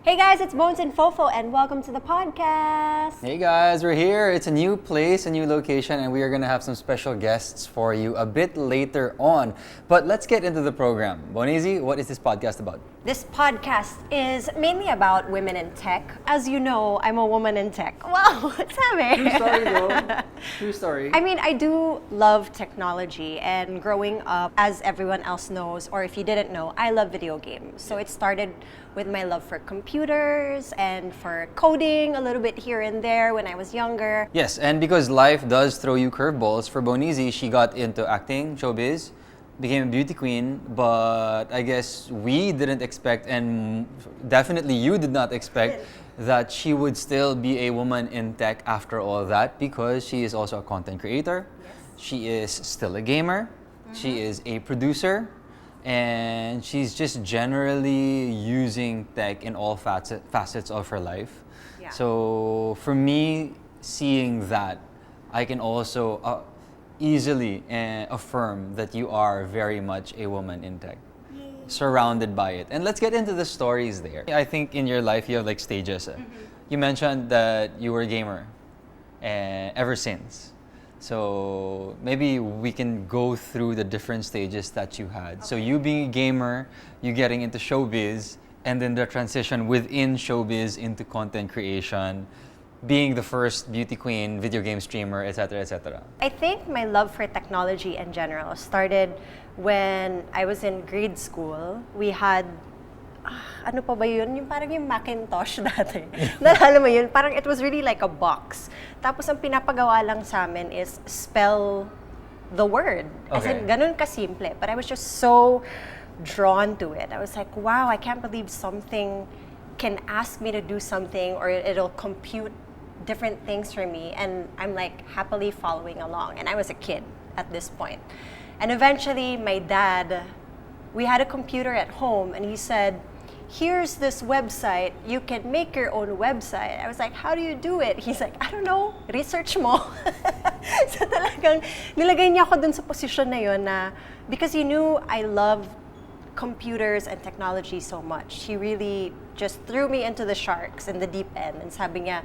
Hey guys, it's Bones and Fofo, and welcome to the podcast. Hey guys, we're here. It's a new place, a new location, and we are going to have some special guests for you a bit later on. But let's get into the program. Bonizi, what is this podcast about? This podcast is mainly about women in tech. As you know, I'm a woman in tech. Wow, sabi. True story, bro. True story. I mean, I do love technology, and growing up, as everyone else knows, or if you didn't know, I love video games. So it started with my love for computers and for coding a little bit here and there when I was younger. Yes, and because life does throw you curveballs, for Bonizi, she got into acting, showbiz, became a beauty queen, but I guess we didn't expect, and definitely you did not expect, that she would still be a woman in tech after all that, because she is also a content creator, she is still a gamer, she is a producer, and she's just generally using tech in all facets of her life. Yeah. So for me, seeing that, I can also easily affirm that you are very much a woman in tech, surrounded by it. And let's get into the stories there. I think in your life you have like stages. You mentioned that you were a gamer ever since. So maybe we can go through the different stages that you had. Okay. So you being a gamer, you getting into showbiz, and then the transition within showbiz into content creation, being the first beauty queen, video game streamer, etc., etc. I think my love for technology in general started when I was in grade school. We had ano pa ba yun? Yung parang yung Macintosh dati. Nalala mo yun? Parang it was really like a box. Tapos ang pinapagawa lang sa amin is spell the word. As in, ganun kasimple. But I was just so drawn to it. I was like, wow, I can't believe something can ask me to do something or it'll compute different things for me. And I'm like happily following along. And I was a kid at this point. And eventually, my dad, we had a computer at home and he said, here's this website, you can make your own website. I was like, how do you do it? He's like, I don't know, research mo. So talagang nilagay niya ako dun sa posisyon na yun na because he knew I love computers and technology so much. He really just threw me into the sharks in the deep end and sabi niya,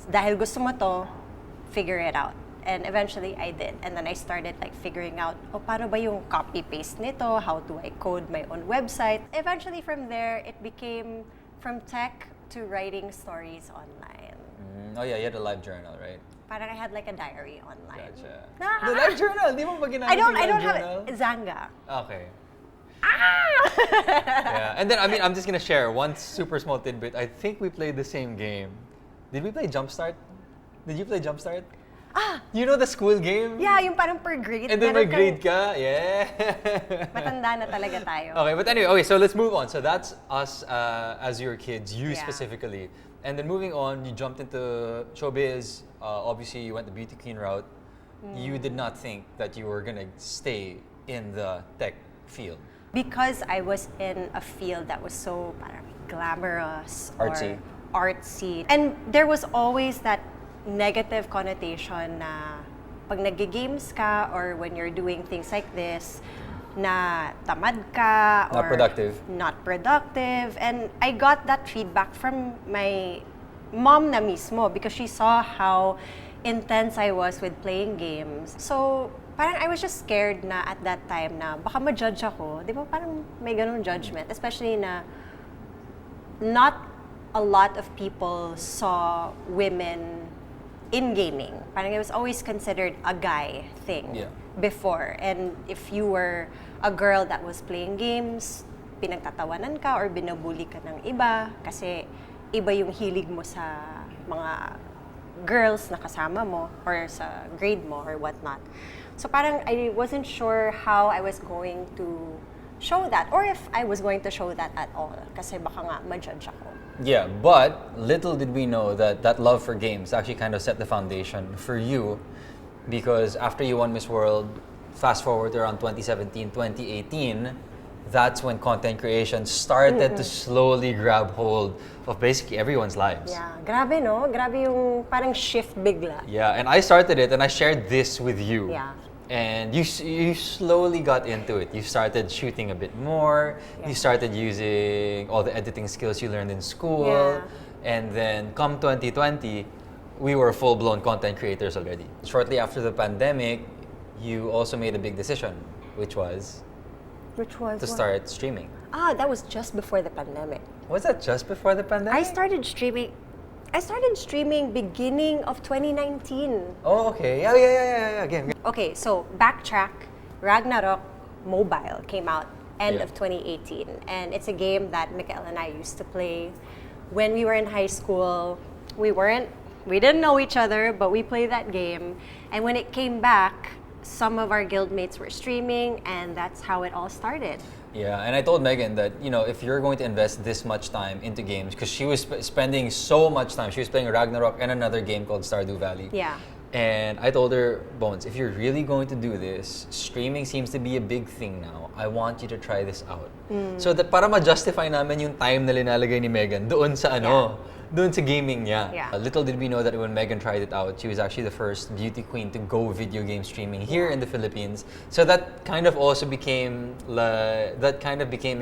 dahil gusto mo to, figure it out. And eventually I did. And then I started like figuring out, paano ba yung copy-paste nito? How do I code my own website? Eventually from there, it became from tech to writing stories online. Oh yeah, you had a live journal, right? Parang I had like a diary online. Gotcha. The live journal? Di mo ba ginamit I don't journal? have it. Zanga. Okay. Yeah, and then I'm just gonna share one super small tidbit. I think we played the same game. Did we play Jumpstart? Did you play Jumpstart? You know the school game? Yeah, yung parang per grade. And then may grade ka? Yeah. Matanda na talaga tayo. Okay, but anyway, so let's move on. So that's us as your kids, you specifically. And then moving on, you jumped into showbiz. Obviously, you went the beauty queen route. You did not think that you were gonna stay in the tech field. Because I was in a field that was so parang glamorous artsy. Or artsy. And there was always that negative connotation na pag nag-games ka or when you're doing things like this, na tamad ka or not productive. And I got that feedback from my mom na mismo because she saw how intense I was with playing games. So parang I was just scared na at that time na baka ma-judge ako. Di ba parang may ganung judgment, especially na not a lot of people saw women in gaming. Parang it was always considered a guy thing before. And if you were a girl that was playing games, pinagtatawanan ka or binabuli ka ng iba kasi iba yung hilig mo sa mga girls na kasama mo or sa grade mo or whatnot. So parang I wasn't sure how I was going to show that or if I was going to show that at all kasi baka nga ma-judge ako. Yeah, but little did we know that that love for games actually kind of set the foundation for you because after you won Miss World, fast forward to around 2017, 2018, that's when content creation started to slowly grab hold of basically everyone's lives. Yeah, grabe no? Grabe yung parang shift bigla. Yeah, and I started it and I shared this with you. Yeah. And you slowly got into it. You started shooting a bit more. Yeah. You started using all the editing skills you learned in school. Yeah. And then come 2020, we were full-blown content creators already. Shortly after the pandemic, you also made a big decision, which was Which was to what? start streaming. That was just before the pandemic. Was that just before the pandemic? I started streaming beginning of 2019. Oh, okay. Yeah. Again. Okay, so backtrack. Ragnarok Mobile came out end Yeah. of 2018, and it's a game that Mikael and I used to play when we were in high school. We didn't know each other, but we played that game. And when it came back, some of our guildmates were streaming, and that's how it all started. Yeah, and I told Megan that, if you're going to invest this much time into games, because she was spending so much time. She was playing Ragnarok and another game called Stardew Valley. Yeah. And I told her, Bones, if you're really going to do this, streaming seems to be a big thing now. I want you to try this out. So that para ma-justify namin yung time na linalagay ni Megan doon sa doon sa gaming niya. Yeah. Little did we know that when Megan tried it out, she was actually the first beauty queen to go video game streaming here in the Philippines. So that kind of also became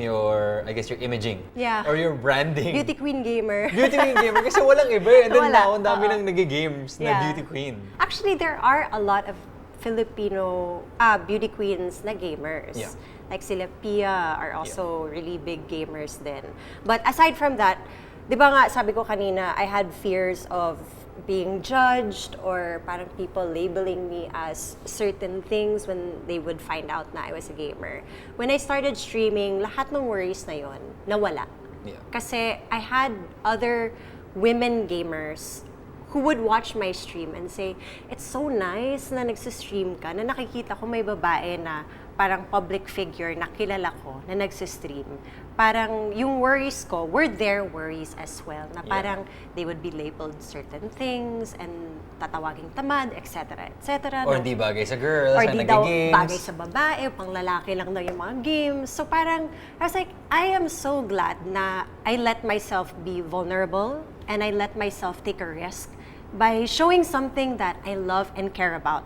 your, I guess, your imaging. Yeah. Or your branding. Beauty Queen Gamer. Beauty queen gamer kasi walang iba eh. And then Wala. now, ang dami nang nag-games na Yeah. beauty queen. Actually, there are a lot of Filipino beauty queens na gamers. Yeah. Like sila Pia are also really big gamers din. But aside from that, di ba nga sabi ko kanina, I had fears of being judged or parang people labeling me as certain things when they would find out na I was a gamer. When I started streaming, lahat ng worries na yon nawala. Yeah. Kasi I had other women gamers who would watch my stream and say, it's so nice na nagsistream ka, na nakikita ko may babae na parang public figure na kilala ko na nagsistream. Parang yung worries ko were their worries as well. Na parang they would be labeled certain things and tatawaging tamad, etc. etc. Or hindi bagay sa girls, Or na di daw nag-games. bagay sa babae, pang lalaki lang daw yung mga games. So parang, I was like, I am so glad na I let myself be vulnerable and I let myself take a risk by showing something that I love and care about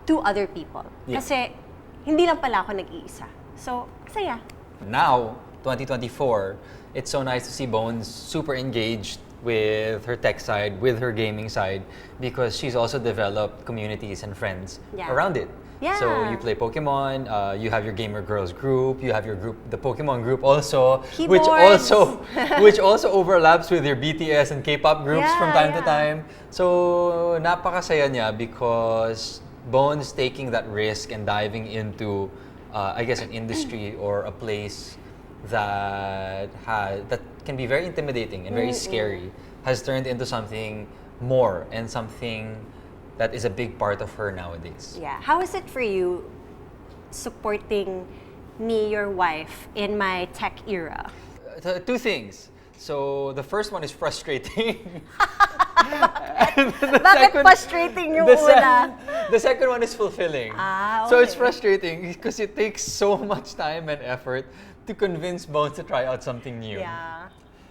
to other people. Yeah. Kasi hindi lang pala ako nag-iisa. So, masaya. Now, 2024, it's so nice to see Bones super engaged with her tech side, with her gaming side, because she's also developed communities and friends around it. Yeah. So you play Pokemon, you have your Gamer Girls group, you have your group, the Pokemon group also, which also overlaps with your BTS and K-pop groups from time to time. So napakasaya niya because Bones taking that risk and diving into, I guess, an industry or a place that can be very intimidating and very scary, has turned into something more and something that is a big part of her nowadays. Yeah. How is it for you supporting me, your wife, in my tech era? Two things. So the first one is frustrating. Bakit frustrating yung una? The second one is fulfilling. So it's frustrating because it takes so much time and effort to convince Bones to try out something new. Yeah.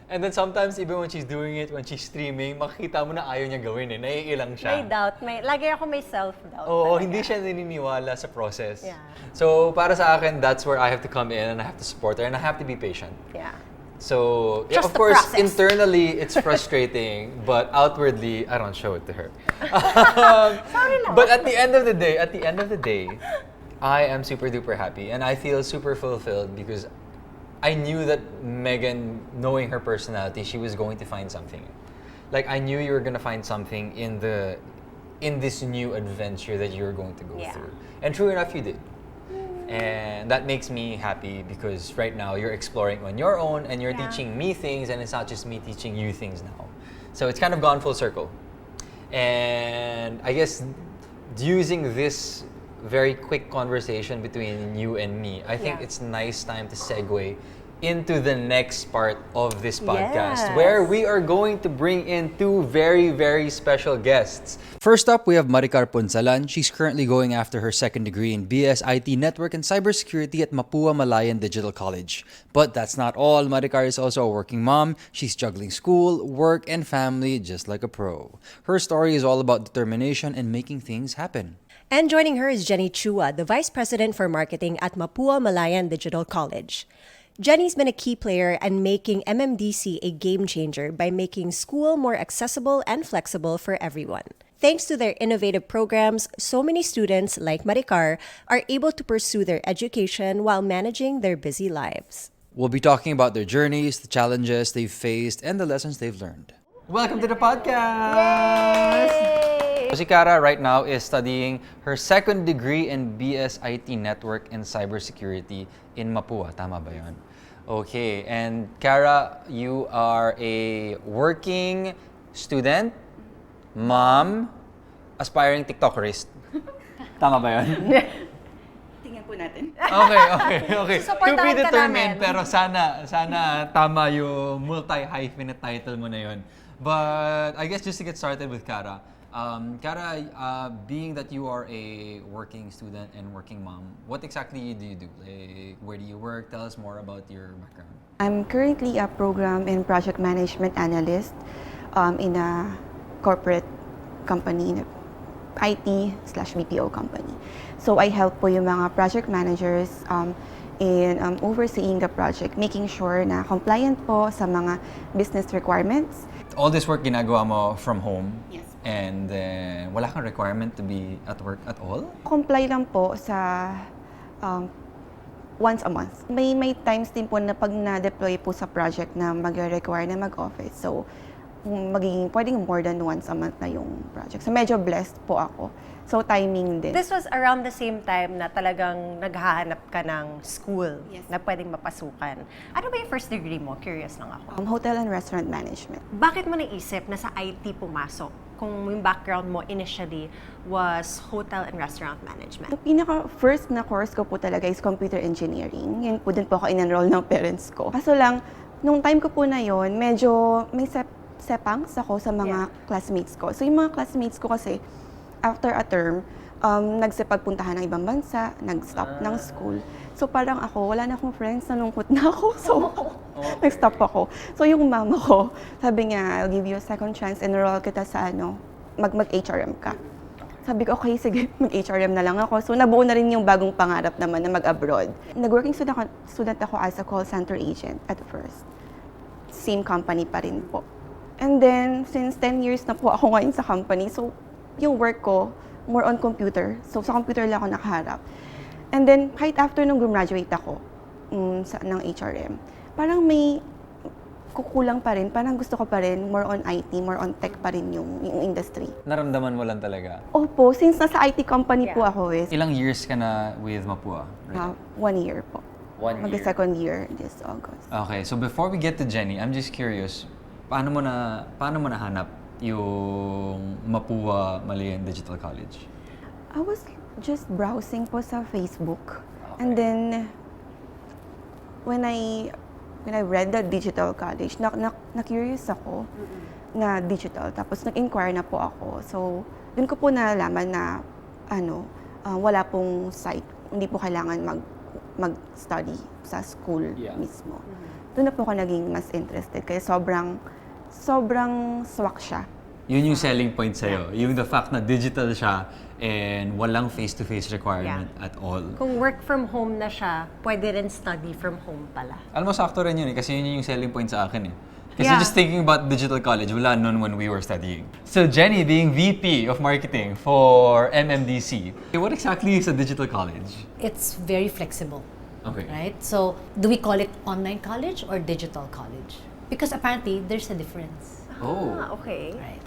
And then sometimes, even when she's doing it, when she's streaming, makikita mo na ayaw niya gawin eh. Naiilang siya. May doubt. Lagi ako may self-doubt. Oo, talaga. hindi siya naniniwala sa process. Yeah. So, para sa akin, that's where I have to come in and I have to support her and I have to be patient. Yeah. So, Just of the course, process. internally, it's frustrating, but outwardly, I don't show it to her. Sorry naman. But at the end of the day, I am super duper happy and I feel super fulfilled because I knew that Megan, knowing her personality, she was going to find something. Like, I knew you were going to find something in this new adventure that you were going to go through. And true enough, you did. And that makes me happy because right now you're exploring on your own and you're teaching me things, and it's not just me teaching you things now. So it's kind of gone full circle. And I guess using this very quick conversation between you and me, I think it's nice time to segue into the next part of this podcast, where we are going to bring in two very, very special guests. First up, we have Mikael Podcast. She's currently going after her second degree in BS IT Network and Cybersecurity at Mapua Malayan Digital College. But that's not all. Mikael is also a working mom. She's juggling school, work, and family just like a pro. Her story is all about determination and making things happen. And joining her is Jenny Chua, the Vice President for Marketing at Mapua Malayan Digital College. Jenny's been a key player in making MMDC a game changer by making school more accessible and flexible for everyone. Thanks to their innovative programs, so many students, like Maricar, are able to pursue their education while managing their busy lives. We'll be talking about their journeys, the challenges they've faced, and the lessons they've learned. Welcome to the podcast! Yay! Si Cara right now is studying her second degree in BSIT Network and Cybersecurity in Mapua. Tama ba yun? Okay, and Cara, you are a working student, mom, aspiring TikTokerist. Tama ba yun? Tingnan po natin. Okay. To Susuportahan be ka determined, namin. pero sana tama yung multi-hyphenate title mo na yun. But I guess just to get started with Cara, Cara, being that you are a working student and working mom, what exactly do you do? Like, where do you work? Tell us more about your background. I'm currently a program and project management analyst in a corporate company, IT/BPO company. So I help po yung mga project managers in overseeing the project, making sure na compliant po sa mga business requirements. All this work ginagawa mo from home? Yes. And then, wala kang requirement to be at work at all? Comply lang po sa once a month. May times din po na pag na-deploy po sa project na mag-require na mag-office. So, pwedeng more than once a month na yung project. So, medyo blessed po ako. So, timing din. This was around the same time na talagang naghahanap ka ng school Yes. na pwedeng mapasukan. Ano ba yung first degree mo? Curious lang ako. Hotel and restaurant management. Bakit mo naisip na sa IT pumasok kung yung background mo initially was hotel and restaurant management? Yung pinaka-first na course ko po talaga is computer engineering. Yun po din po ako in-enroll ng parents ko. Kaso lang, nung time ko po na yon, medyo may sepangs ako sa mga classmates ko. So yung mga classmates ko kasi, after a term, nagsipagpuntahan ng ibang bansa, nag-stop ng school. So parang ako, wala na akong friends, nalungkot na ako. So, nag-stop ako. So yung mama ko, sabi niya, I'll give you a second chance, enroll kita sa mag-HRM ka. Sabi ko, okay, sige, mag-HRM na lang ako. So nabuo na rin yung bagong pangarap naman na mag-abroad. Nag-working student ako as a call center agent at first. Same company pa rin po. And then, since 10 years na po ako ngayon sa company, so yung work ko, more on computer. So, sa computer lang ako nakaharap. And then, kahit after nung graduate ako ng HRM, parang may kukulang pa rin. Parang gusto ko pa rin, more on IT, more on tech pa rin yung industry. Naramdaman mo lang talaga? Opo, since nasa IT company po ako Ilang years ka na with Mapua? Right? 1 year po. 1 year. Mag-second year this August. Okay, so before we get to Jenny, I'm just curious, paano mo nahanap yung Mapua Malayan Digital College? I was just browsing po sa Facebook. And then, when I read the digital college, na-curious ako na digital. Tapos nag-inquire na po ako. So, dun ko po nalaman na wala pong site. Hindi po kailangan mag-study sa school mismo. Doon na po ako naging mas interested. Kaya sobrang swak siya. Yun yung selling point sa'yo. Yung the fact na digital siya and walang face-to-face requirement at all. Kung work from home na siya, pwede rin study from home pala. Alam mo, sakto rin yun kasi yun yung selling point sa akin Kasi just thinking about digital college, wala nun when we were studying. So Jenny, being VP of Marketing for MMDC, what exactly is a digital college? It's very flexible. Okay. Right? So, do we call it online college or digital college? Because apparently, there's a difference. Okay. Right?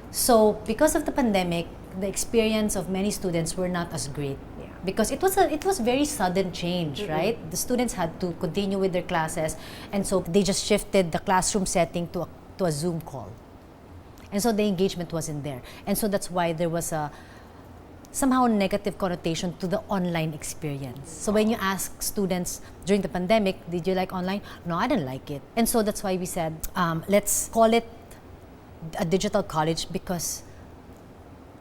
So, because of the pandemic, the experience of many students were not as great. Yeah. Because it was very sudden change, right? The students had to continue with their classes, and so they just shifted the classroom setting to a Zoom call. And so the engagement wasn't there. And so that's why there was a somehow negative connotation to the online experience. So when you ask students during the pandemic, did you like online? No, I didn't like it. And so that's why we said, let's call it a digital college because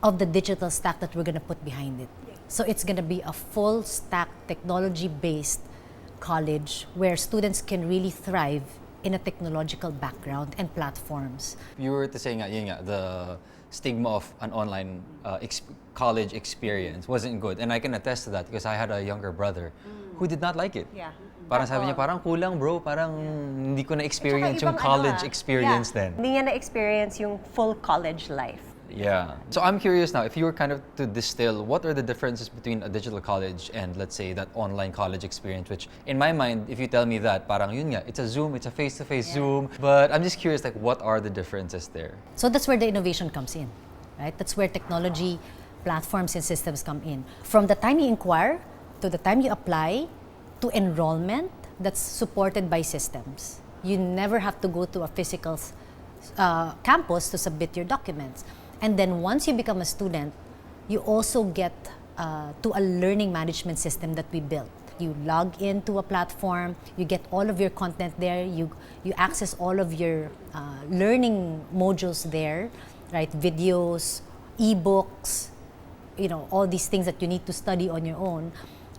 of the digital stack that we're going to put behind it. So it's going to be a full stack technology-based college where students can really thrive in a technological background and platforms. You were to say nga, yun nga, the stigma of an online college experience wasn't good. And I can attest to that because I had a younger brother who did not like it. Yeah. Parang sabi niya, parang kulang bro, parang hindi ko na-experience yung college experience then. Hindi niya na-experience yung full college life. Yeah. So I'm curious now, if you were kind of to distill, what are the differences between a digital college and let's say that online college experience, which in my mind, if you tell me that, parang yun nga, it's a Zoom, it's a face-to-face Zoom, but I'm just curious, like, what are the differences there? So that's where the innovation comes in, right? That's where technology, platforms, and systems come in. From the time you inquire, to the time you apply, to enrollment, that's supported by systems. You never have to go to a physical campus to submit your documents. And then once you become a student, you also get to a learning management system that we built. You log into a platform, you get all of your content there, you access all of your learning modules there, right? Videos, ebooks, all these things that you need to study on your own.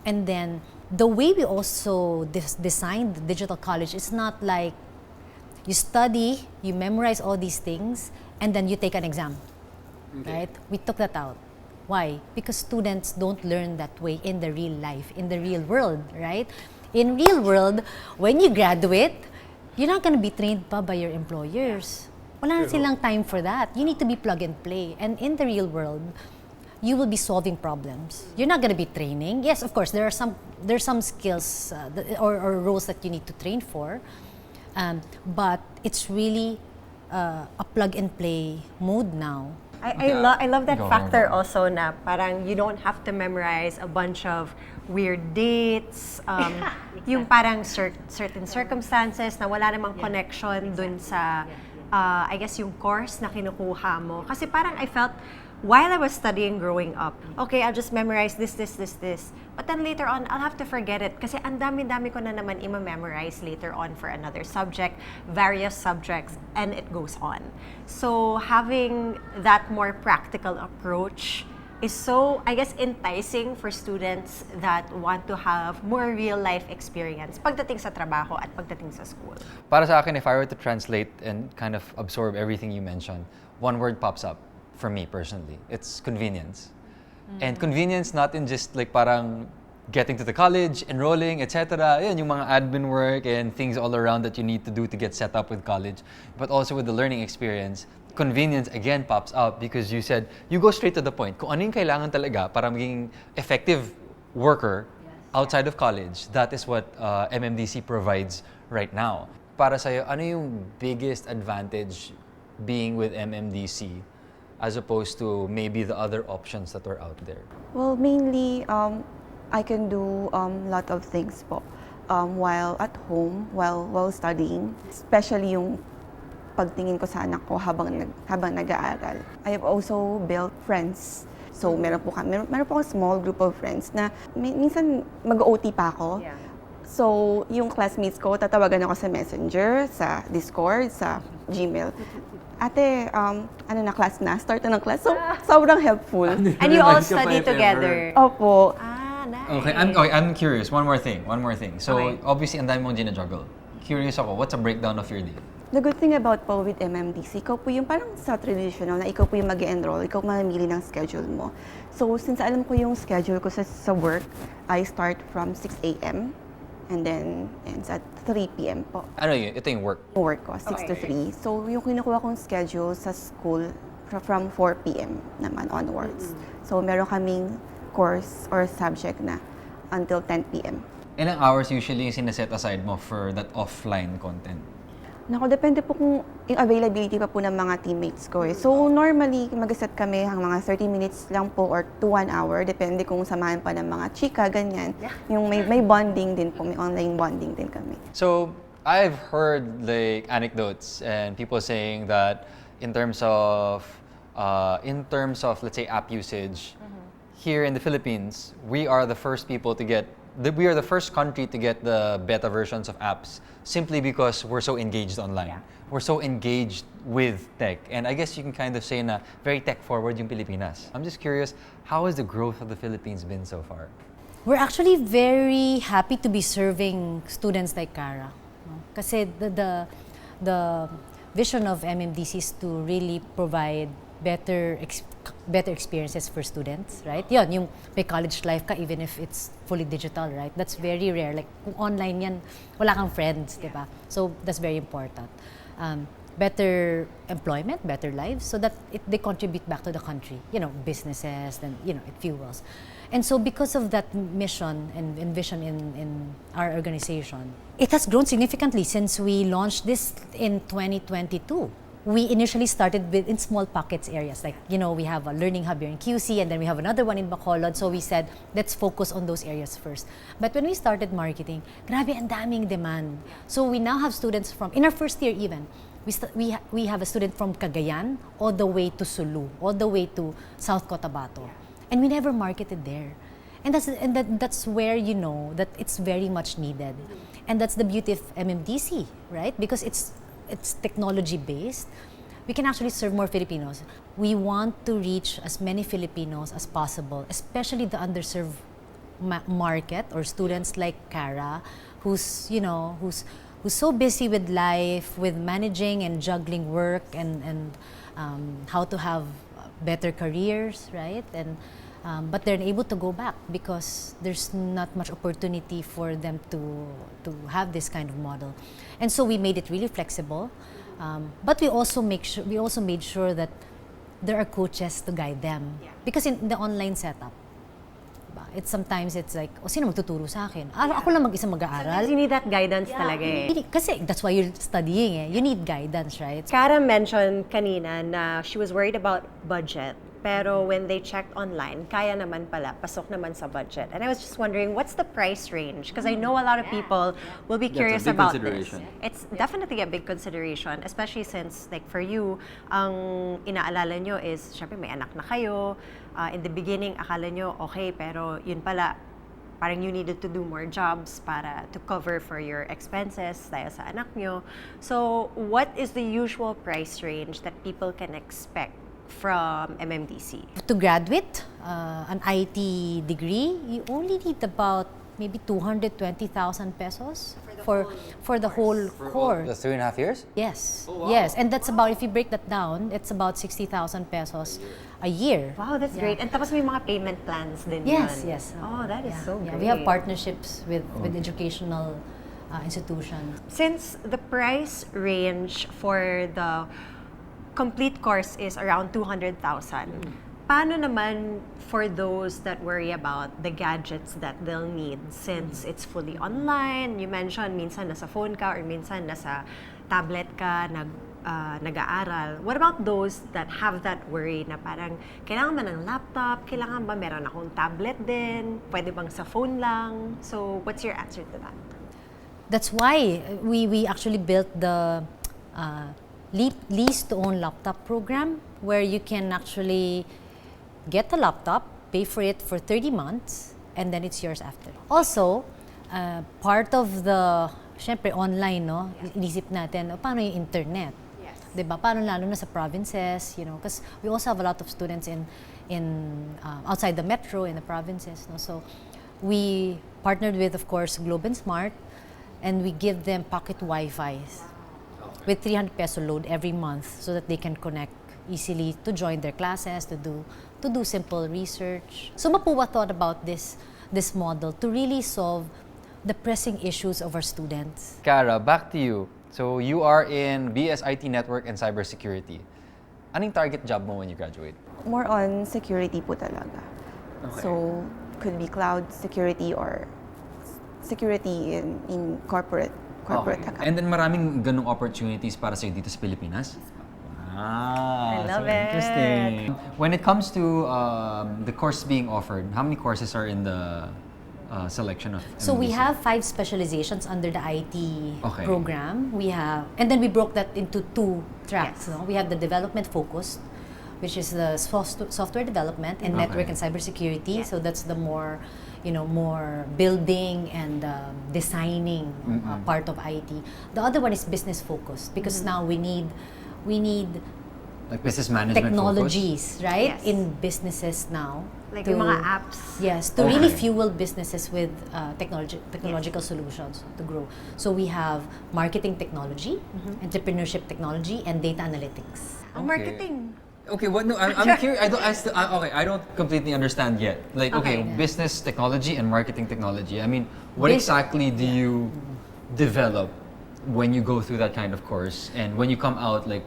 And then the way we also designed the digital college is not like you study, you memorize all these things, and then you take an exam. Right? We took that out. Why? Because students don't learn that way in the real life, in the real world, right? In real world, when you graduate, you're not going to be trained pa by your employers. Wala na silang time for that. You need to be plug and play. And in the real world, you will be solving problems. You're not going to be training. Yes, of course, there's some skills or roles that you need to train for, but it's really a plug and play mode now. I love that factor also na parang you don't have to memorize a bunch of weird dates, yung parang certain circumstances na wala namang connection dun sa, I guess, yung course na kinukuha mo. Kasi parang I felt, while I was studying growing up, okay, I'll just memorize this. But then later on, I'll have to forget it kasi ang dami-dami ko na naman i-memorize later on for another subject, various subjects, and it goes on. So having that more practical approach is so, I guess, enticing for students that want to have more real-life experience pagdating sa trabaho at pagdating sa school. Para sa akin, if I were to translate and kind of absorb everything you mentioned, one word pops up. For me personally, it's convenience. And convenience not in just like parang getting to the college, enrolling, etc. Yun, yung mga admin work and things all around that you need to do to get set up with college, but also with the learning experience. Convenience again pops out because you said you go straight to the point. Kung ano yung kailangan talaga para maging effective worker outside of college, that is what MMDC provides right now. Para sa'yo, ano yung biggest advantage being with MMDC as opposed to maybe the other options that are out there? Well, mainly, I can do a lot of things po while at home, while studying. Especially yung pagtingin ko sa anak ko habang nag-aaral. I have also built friends. So, meron po akong small group of friends na minsan mag-OT pa ako. Yeah. So, yung classmates ko, tatawagan ako sa Messenger, sa Discord, sa Gmail. Ate, class na? Start na ng class. So, sobrang helpful. And you all study together. Opo. Nice. Okay, I'm curious. One more thing. So, Okay. obviously, ang dami mong gina-juggle. Curious ako, what's a breakdown of your day? The good thing about po with MMDC, ikaw po yung parang sa traditional na ikaw po yung mag-enroll, ikaw mamimili ng schedule mo. So, since alam ko yung schedule ko sa work, I start from 6 a.m. and then ends at 3 p.m. po. Ano yun? Ito yung work. Work ko, 6 to 3. So, yung kinukuha kong schedule sa school from 4 p.m. naman onwards. So, meron kaming course or subject na until 10 p.m. Ilang hours usually yung sinaset aside mo for that offline content? Naku, depende po kung yung availability pa po ng mga teammates ko eh. So, normally, mag-set kami hang mga 30 minutes lang po or to 1 hour. Depende kung samahan pa ng mga chika, ganyan. Yung may bonding din po, may online bonding din kami. So, I've heard like anecdotes and people saying that in terms of let's say app usage, here in the Philippines, we are the first country to get the beta versions of apps simply because we're so engaged online. Yeah. We're so engaged with tech. And I guess you can kind of say na very tech-forward yung Pilipinas. I'm just curious, how has the growth of the Philippines been so far? We're actually very happy to be serving students like Cara. No? Kasi the vision of MMDC is to really provide better experiences for students, right? Yun, yung may college life ka even if it's fully digital, right? That's very rare. Like, kung online yan, wala kang friends, di ba? So, that's very important. Better employment, better lives, so that they contribute back to the country. You know, businesses, then, you know, it fuels. And so, because of that mission and vision in our organization, it has grown significantly since we launched this in 2022. We initially started with in small pockets areas, like, you know, we have a learning hub here in QC, and then we have another one in Bacolod. So we said, let's focus on those areas first. But when we started marketing, grabe, ang daming demand. So we now have students from, in our first year even, we have a student from Cagayan all the way to Sulu, all the way to South Cotabato. And we never marketed there. And that's where you know that it's very much needed. And that's the beauty of MMDC, right? Because it's technology based. We can actually serve more Filipinos. We want to reach as many Filipinos as possible, especially the underserved market or students like Cara, who's so busy with life, with managing and juggling work and how to have better careers, right? And but they're able to go back because there's not much opportunity for them to have this kind of model. And so we made it really flexible, but we also made sure that there are coaches to guide them. Because in the online setup, sometimes it's like, sino magtuturo sa akin? Ako lang mag-isa mag-aaral. Sometimes you need that guidance talaga eh. Kasi that's why you're studying eh. You need guidance, right? Cara mentioned kanina na she was worried about budget. Pero when they checked online, kaya naman pala, pasok naman sa budget. And I was just wondering, what's the price range? Because I know a lot of people will be curious about this. It's definitely a big consideration, especially since, like, for you, ang inaalala nyo is, syempre may anak na kayo. In the beginning, akala nyo, okay, pero yun pala, parang you needed to do more jobs para to cover for your expenses dahil sa anak nyo. So, what is the usual price range that people can expect from MMDC? To graduate an IT degree, you only need about maybe 220,000 pesos for the whole course. The 3.5 years? Yes. Oh, wow. Yes, and that's about, if you break that down, it's about 60,000 pesos a year. Wow, that's great. And tapos may mga payment plans din Yes, yan. yes. Oh, that is so great. We have partnerships with educational institutions. Since the price range for the complete course is around 200,000, paano naman for those that worry about the gadgets that they'll need since it's fully online? You mentioned minsan nasa phone ka or minsan nasa tablet ka nag-aaral. What about those that have that worry na parang kailangan ba ng laptop? Kailangan ba meron akong tablet din? Pwede bang sa phone lang? So what's your answer to that? That's why we actually built the lease to own laptop program, where you can actually get a laptop, pay for it for 30 months, and then it's yours after. Also, part of the, syempre online, no? Inisip natin, paano yung internet? Yes. Diba? Paano lalo na sa provinces, you know? Because we also have a lot of students in outside the metro, in the provinces, no? So, we partnered with, of course, Globe and Smart, and we give them pocket Wi-Fis with 300 peso load every month so that they can connect easily to join their classes, to do simple research. So Mapua thought about this model to really solve the pressing issues of our students. Cara, back to you. So you are in BS IT Network and Cybersecurity. Anong target job mo when you graduate? More on security po talaga. Okay. So, could be cloud security or security in corporate account. And then maraming ganung opportunities para sa'yo dito sa Pilipinas? I love so it. Interesting. When it comes to the course being offered, how many courses are in the selection of MMDC? So we have 5 specializations under the IT Okay. program. We have, and then we broke that into 2 tracks. Yes. No? We have the development focused, which is the software development and network and cybersecurity. So that's the more building and designing part of IT. The other one is business focused because now we need Like business management technologies, right? Yes. In businesses now. Like to- yung mga apps. Yes, to really Okay. fuel businesses with technological solutions to grow. So we have marketing technology, entrepreneurship technology, and data analytics. Ang marketing. Okay, what? No, I'm curious. I don't completely understand yet. Like, okay, Okay. business technology and marketing technology. I mean, what Bus- exactly do you develop when you go through that kind of course, and when you come out, like,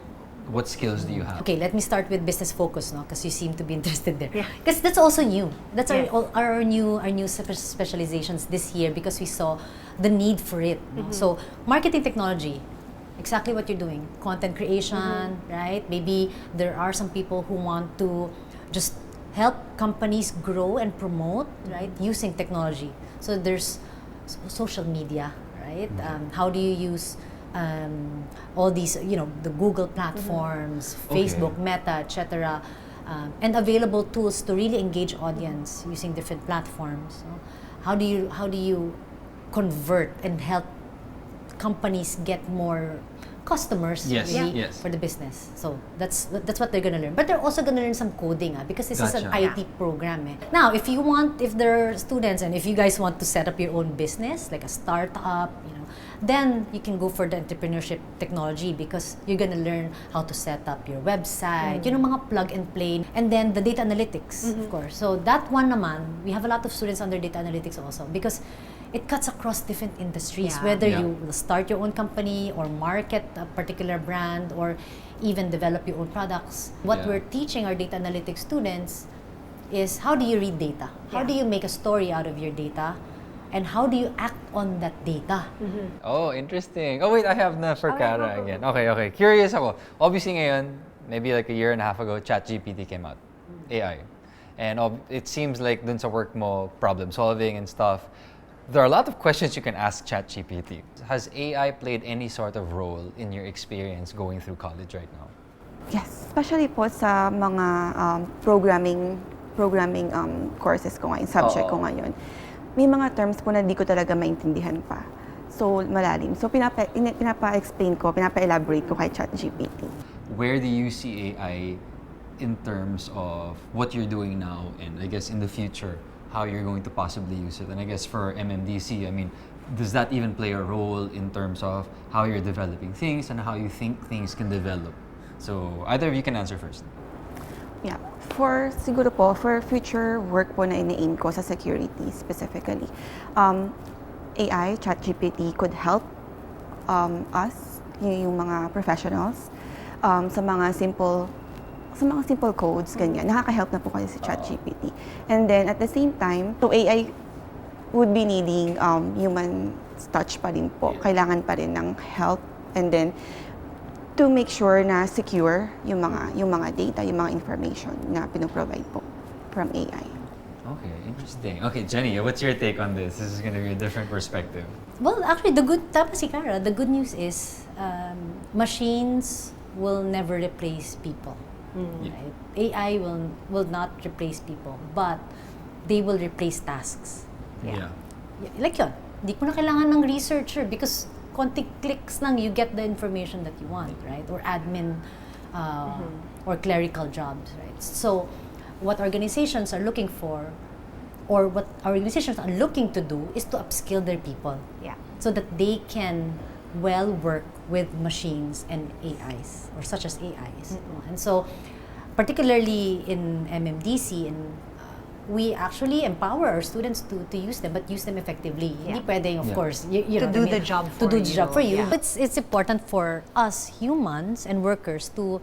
what skills do you have? Okay, let me start with business focus, no? Because you seem to be interested there. Yeah. Because that's also new. That's Yes. our new specializations this year because we saw the need for it. No? So marketing technology, exactly what you're doing. Content creation, right? Maybe there are some people who want to just help companies grow and promote, right? Using technology. So there's social media, right? How do you use all these, the Google platforms, Facebook, Meta, etc., and available tools to really engage audience using different platforms. No? How do you convert and help companies get more customers Yes, really yes. for the business? So that's what they're gonna learn. But they're also gonna learn some coding, because this is an Gotcha. IT program. Now, if there are students and if you guys want to set up your own business, like a startup, then you can go for the entrepreneurship technology because you're gonna learn how to set up your website, mga plug and play, and then the data analytics, of course. So that one naman, we have a lot of students under data analytics also because it cuts across different industries, Yeah. whether Yeah. you will start your own company or market a particular brand or even develop your own products. What Yeah. we're teaching our data analytics students is how do you read data? How do you make a story out of your data? And how do you act on that data? Oh, interesting. Oh, wait, I have na for Cara again. Okay. Curious ako. Obviously ngayon, maybe like a year and a half ago, ChatGPT came out. AI. And it seems like dun sa work mo, problem solving and stuff, there are a lot of questions you can ask ChatGPT. Has AI played any sort of role in your experience going through college right now? Yes, especially po sa mga programming courses ko ngayon, subject ko Oo. ngayon. May mga terms po na di ko talaga maintindihan pa. So, malalim. So, pinapa-explain ko, pinapa-elaborate ko kay ChatGPT. Where do you see AI in terms of what you're doing now and I guess in the future, how you're going to possibly use it? And I guess for MMDC, I mean, does that even play a role in terms of how you're developing things and how you think things can develop? So either of you can answer first. Yeah. Siguro po, for future work po na ini-aim ko sa security specifically, AI, ChatGPT could help us, yung mga professionals, sa mga simple codes, ganyan. Nakaka-help na po kasi si ChatGPT. And then, at the same time, so AI would be needing human touch pa rin po. Kailangan pa rin ng help. And then, to make sure na secure yung mga data, yung mga information na pinoprovide po from AI. Okay, interesting. Okay, Jenny, what's your take on this? This is going to be a different perspective. Well, actually, tama si Cara, the good news is machines will never replace people. Right? AI will not replace people, but they will replace tasks. Yeah. Like yun, di ko na kailangan ng researcher because konting clicks lang, you get the information that you want, right? Or admin or clerical jobs, right? So, what organizations are looking for, or what our organizations are looking to do, is to upskill their people. Yeah. So that they can well work with machines and AIs, or such as AIs. And so, particularly in MMDC, we actually empower our students to use them, but use them effectively. Hindi pwedeng, of Yeah. course, you To know do what I the mean? job To do for the job you. for you. Yeah. It's important for us humans and workers to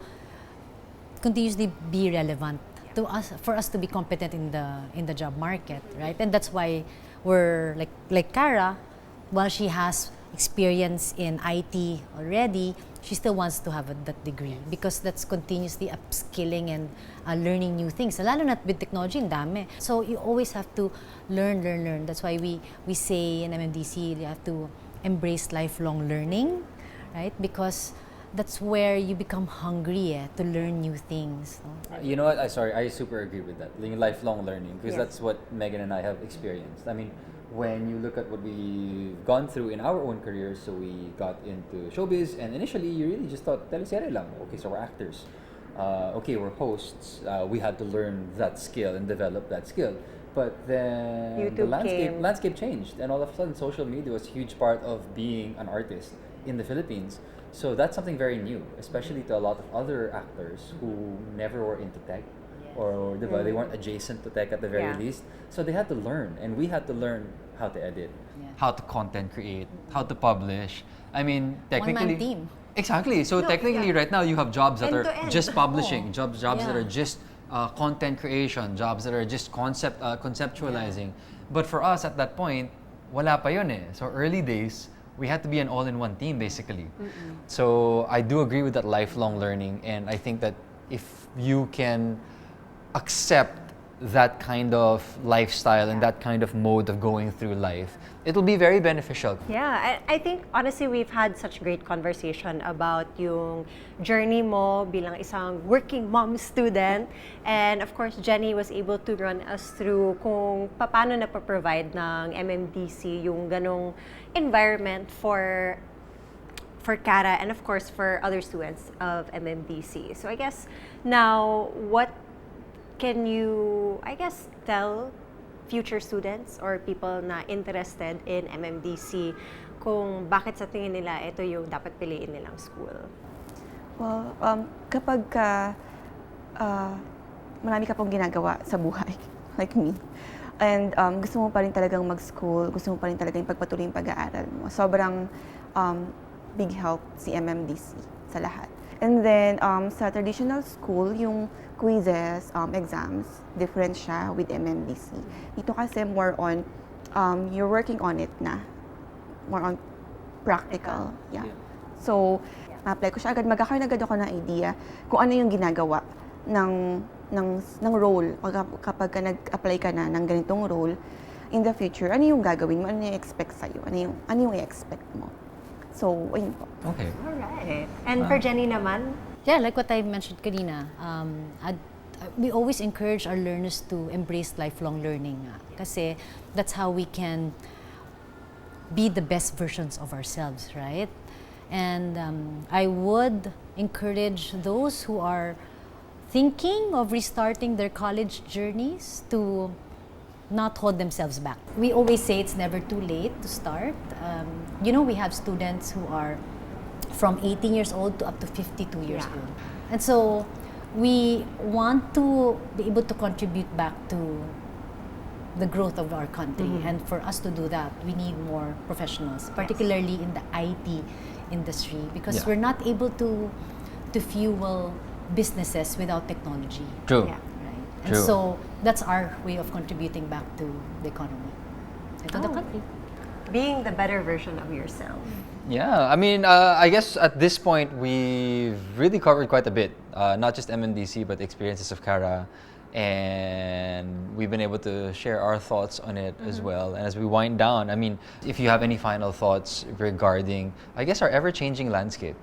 continuously be relevant to us, for us to be competent in the job market, right? And that's why we're like Cara, while she has experience in IT already, she still wants to have that degree because that's continuously upskilling and learning new things. Lalo na with technology, ang dami. So you always have to learn. That's why we say in MMDC, you have to embrace lifelong learning, right? Because that's where you become hungry to learn new things. No? You know what? I super agree with that. Lifelong learning, because Yes. that's what Megan and I have experienced. I mean, when you look at what we've gone through in our own careers, so we got into showbiz, and initially you really just thought teleserye lang. Okay, so we're actors. okay, we're hosts. We had to learn that skill and develop that skill. But then the YouTube came. landscape changed, and all of a sudden, social media was a huge part of being an artist in the Philippines. So that's something very new, especially to a lot of other actors who never were into tech, or they weren't adjacent to tech at the very Yeah. least. So they had to learn, and we had to learn how to edit. How to content create, how to publish. I mean, technically... One-man team. Exactly. So No, technically, yeah. right now, you have jobs that End are to end. just publishing, jobs that Yeah. are just content creation, jobs that are just conceptualizing. But for us at that point, wala pa yun eh. So early days, we had to be an all-in-one team basically. So I do agree with that lifelong learning, and I think that if you can accept that kind of lifestyle and that kind of mode of going through life, it will be very beneficial. Yeah, I think honestly we've had such great conversation about yung journey mo bilang isang working mom student, and of course Jenny was able to run us through kung paano na provide ng MMDC yung ganong environment for Cara and of course for other students of MMDC. So I guess now what can you, I guess, tell future students or people na interested in MMDC kung bakit sa tingin nila ito yung dapat piliin nilang school? Well, kapag marami ka pong ginagawa sa buhay, like me, and gusto mo pa rin talagang mag-school, gusto mo pa rin talagang pagpatuloy yung pag-aaral mo, sobrang big help si MMDC sa lahat. And then, sa traditional school, yung quizzes, exams, different siya with MMDC. Dito kasi more on, you're working on it na. More on practical. Yeah. So, ma-apply ko siya agad. Magkakaroon agad ako ng idea kung ano yung ginagawa ng role. Kapag nag-apply ka na ng ganitong role, in the future, ano yung gagawin mo? Ano yung expect sa'yo? Ano yung i-expect mo? So, ayun po. Okay. Alright. And for Jenny naman? Yeah, like what I mentioned kanina, we always encourage our learners to embrace lifelong learning. Kasi that's how we can be the best versions of ourselves, right? And I would encourage those who are thinking of restarting their college journeys to not hold themselves back. We always say it's never too late to start. We have students who are from 18 years old to up to 52 years Yeah. old. And so we want to be able to contribute back to the growth of our country. And for us to do that, we need more professionals, particularly in the IT industry, because Yeah. we're not able to fuel businesses without technology. True. Yeah. Right? And True. so that's our way of contributing back to the economy and to the country. Being the better version of yourself. Yeah, I mean, I guess at this point we've really covered quite a bit, not just MMDC but experiences of Cara, and we've been able to share our thoughts on it as well. And as we wind down, I mean, if you have any final thoughts regarding, I guess, our ever-changing landscape.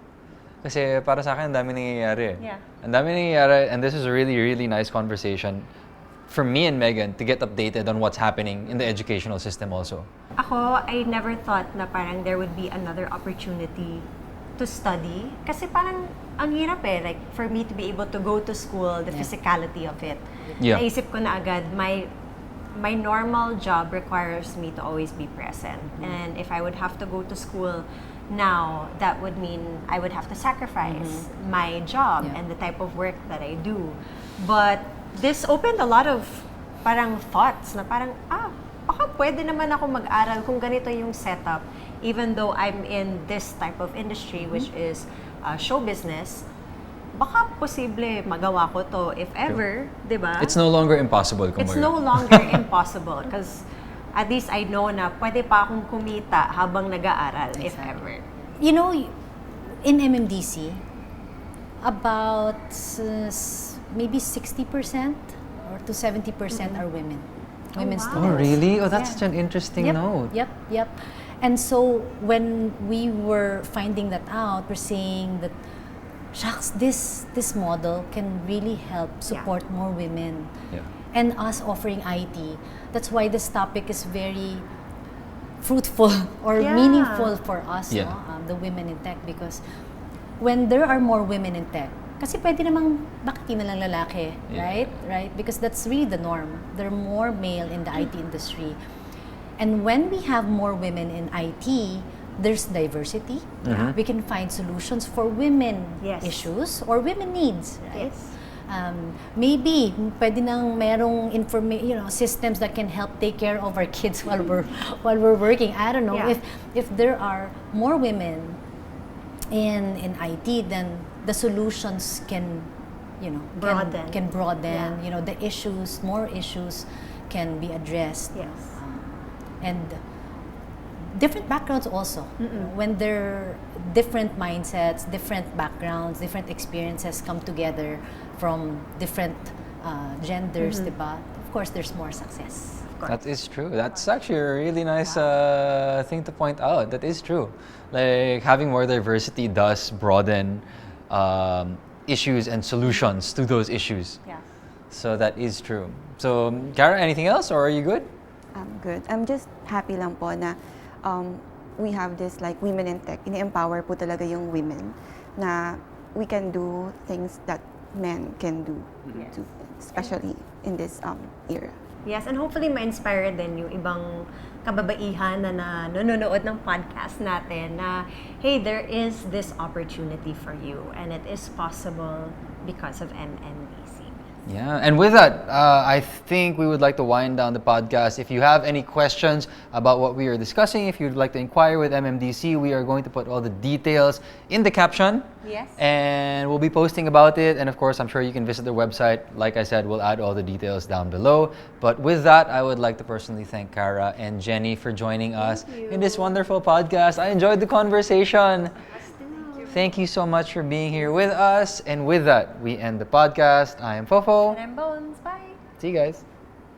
Kasi para sa akin, ang dami nangyayari. Yeah. Ang dami nangyayari, and this is a really, really nice conversation for me and Megan to get updated on what's happening in the educational system also. Ako, I never thought na parang there would be another opportunity to study. Kasi parang ang hirap eh. Like, for me to be able to go to school, the physicality of it. Yeah. Naisip ko na agad, my normal job requires me to always be present. And if I would have to go to school now, that would mean I would have to sacrifice my job Yeah. and the type of work that I do. But this opened a lot of parang thoughts na parang, baka pwede naman ako mag-aral kung ganito yung setup. Even though I'm in this type of industry, which is show business, baka posible magawa ko to if ever, di ba? It's no longer impossible. It's kumbaga. no longer impossible because at least I know na pwede pa akong kumita habang nag-aaral if ever. You know, in MMDC, about maybe 60% or to 70% are women. Women wow. students. Oh, really? Oh, that's Yeah. such an interesting Yep, note. Yep. And so when we were finding that out, we're saying that, shucks, this model can really help support more women. Yeah. And us offering IT. That's why this topic is very fruitful or Yeah. meaningful for us, Yeah. no? The women in tech, because when there are more women in tech, Kasi pwede namang, bakit di na lang lalaki, Yeah. right? Right? Because that's really the norm. There are more male in the IT industry. And when we have more women in IT, there's diversity. We can find solutions for women Yes. issues or women needs, right? Yes. Maybe pwede nang merong systems that can help take care of our kids while we're working. I don't know. Yeah. If there are more women in IT, then the solutions can Broaden. can broaden. Yeah. The more issues can be addressed. Yes. And different backgrounds also. When there different mindsets, different backgrounds, different experiences come together from different genders, diba? Of course, there's more success. That is true. That's actually a really nice thing to point out. That is true. Like having more diversity does broaden issues and solutions to those issues. Yeah. So that is true. So, Cara, anything else, or are you good? I'm good. I'm just happy lang po na we have this like women in tech. Ini-empower po talaga yung women na we can do things that men can do too, especially in this era. Yes, and hopefully ma-inspire din yung ibang kababaihan na nanonood ng podcast natin na, hey, there is this opportunity for you and it is possible because of MMDC. Yeah, and with that, I think we would like to wind down the podcast. If you have any questions about what we are discussing, if you'd like to inquire with MMDC, we are going to put all the details in the caption. Yes. And we'll be posting about it. And of course, I'm sure you can visit their website. Like I said, we'll add all the details down below. But with that, I would like to personally thank Cara and Jenny for joining us in this wonderful podcast. I enjoyed the conversation. Thank you so much for being here with us. And with that, we end the podcast. I am Fofo. And I'm Bones. Bye. See you guys.